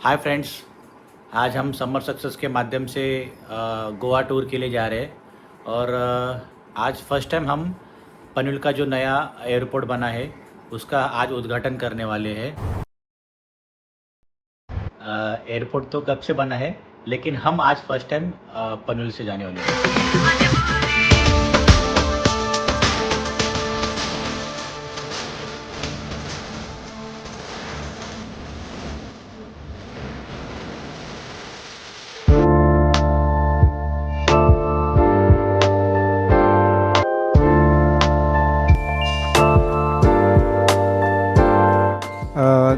Hi friends. आज हम समर success के माध्यम से Goa tour के लिए जा रहे हैं और आज फर्स्ट टाइम हम पनवेल का जो नया एयरपोर्ट बना है उसका आज उद्घाटन करने वाले हैं। एयरपोर्ट तो कब से बना है लेकिन हम आज फर्स्ट टाइम पनवेल से जाने वाले हैं।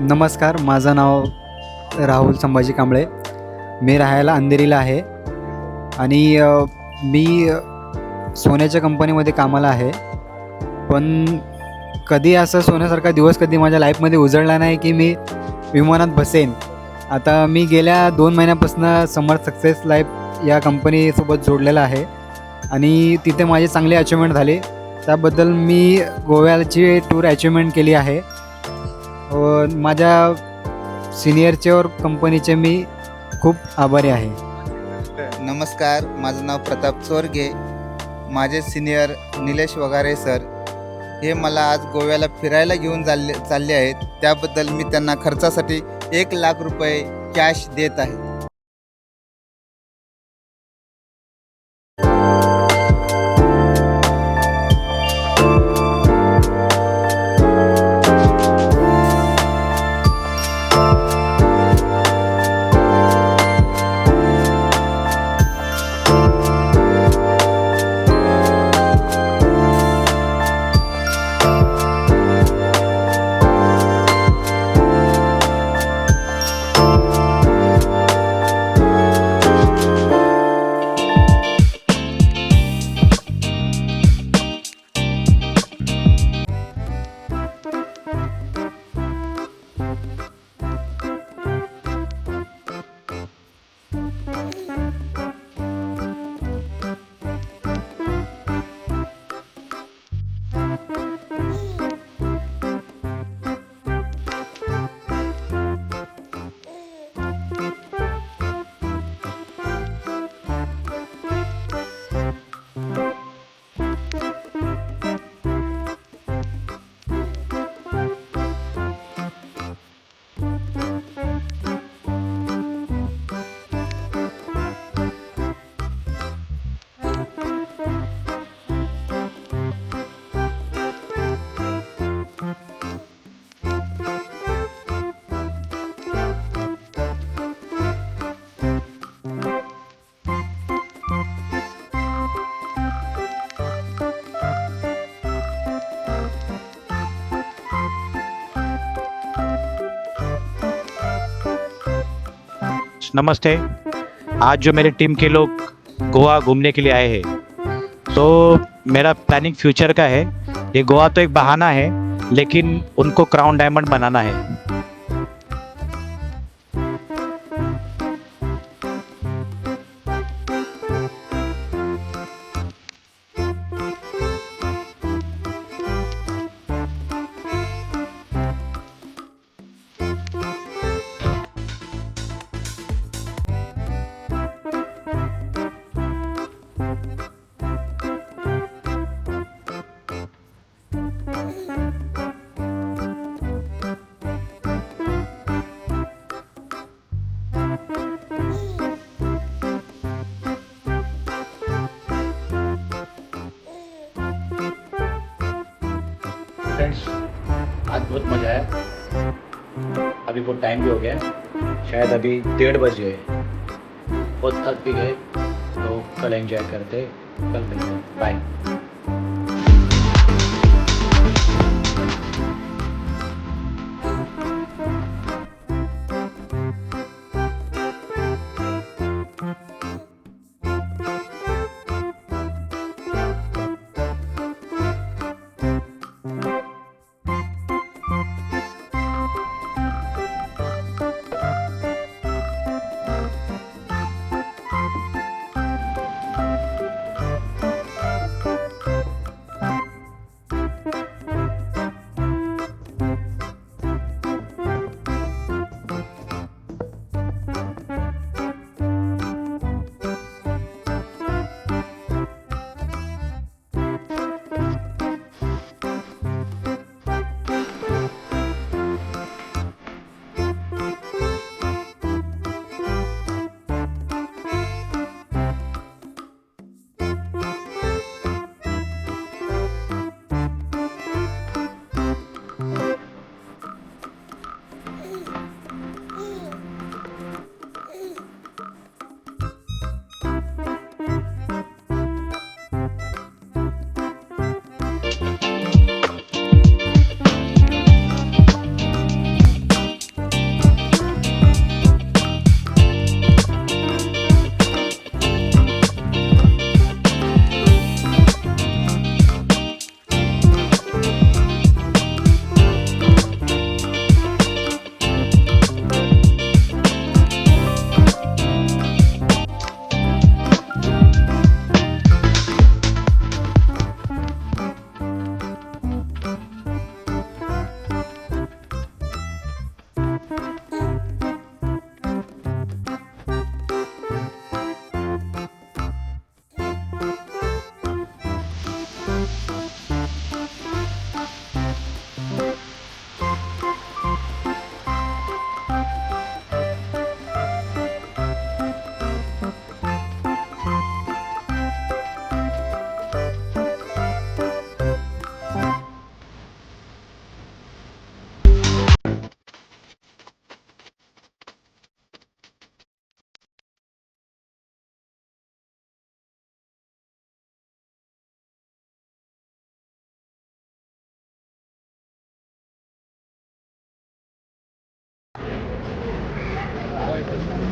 नमस्कार, माझं नाव राहुल संभाजी कांबळे. मी राहायला अंधेरीला आहे आणि मी सोन्याच्या कंपनीमध्ये कामाला आहे. पण कधी असं सोन्यासारखा दिवस कधी माझ्या लाईफमध्ये उजळला नाही की मी विमानात बसेन. आता मी गेल्या 2 महिन्यापासून समर सक्सेस लाईफ या कंपनीसोबत जोडलेला आहे आणि तिथे माझे चांगले अचिव्हमेंट झाले. त्याबद्दल मी गोव्याची टूर अचिव्हमेंट केली आहे. माझ्या सिनियरचे और कंपनीचे मी खूप आभारी आहे. नमस्कार, माझं नाव प्रताप चोरगे. माझे सिनियर निलेश वगारे सर हे मला आज गोव्याला फिरायला घेऊन चालले आहेत. त्याबद्दल मी त्यांना खर्चासाठी 1,00,000 रुपये कॅश देत आहे. नमस्ते। आज जो मेरी टीम के लोग गोवा घूमने के लिए आए हैं तो मेरा प्लानिंग फ्यूचर का है। ये गोवा तो एक बहाना है लेकिन उनको क्राउन डायमंड बनाना है। फ्रेंड्स, आज बहुत मज़ा आया। अभी बहुत टाइम भी हो गया, शायद अभी 1:30 बज गए। बहुत थक भी गए तो कल एंजॉय करते, कल मिलते हैं। बाय।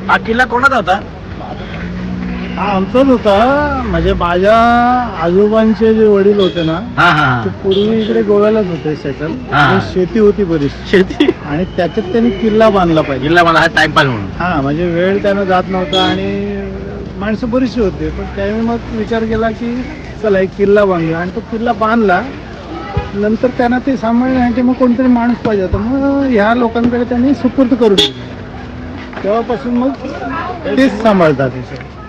हा किल्ला कोणाचा होता? हा आमचाच होता. म्हणजे माझ्या आजोबांचे जे वडील होते ना, हा हा ते पूर्वी इकडे गोव्यालाच होते सेटल. हा. आणि शेती होती बरीच, शेती आणि त्याच्यात त्यांनी किल्ला बांधला पाहिजे. किल्ला मला हा टाइमपास म्हणून. हा म्हणजे वेळ त्यानं जात नव्हता आणि माणसं बरीचशी होते. पण त्यावेळी मग विचार केला की चला एक किल्ला बांधूया, आणि तो किल्ला बांधला. नंतर त्यांना ते सांभाळण्यासाठी मग कोणतरी माणूस पाहिजे होता. मग ह्या लोकांकडे त्यांनी सुपूर्द करून दिली. तेव्हापासून मग तेच सांभाळतात हे सगळं.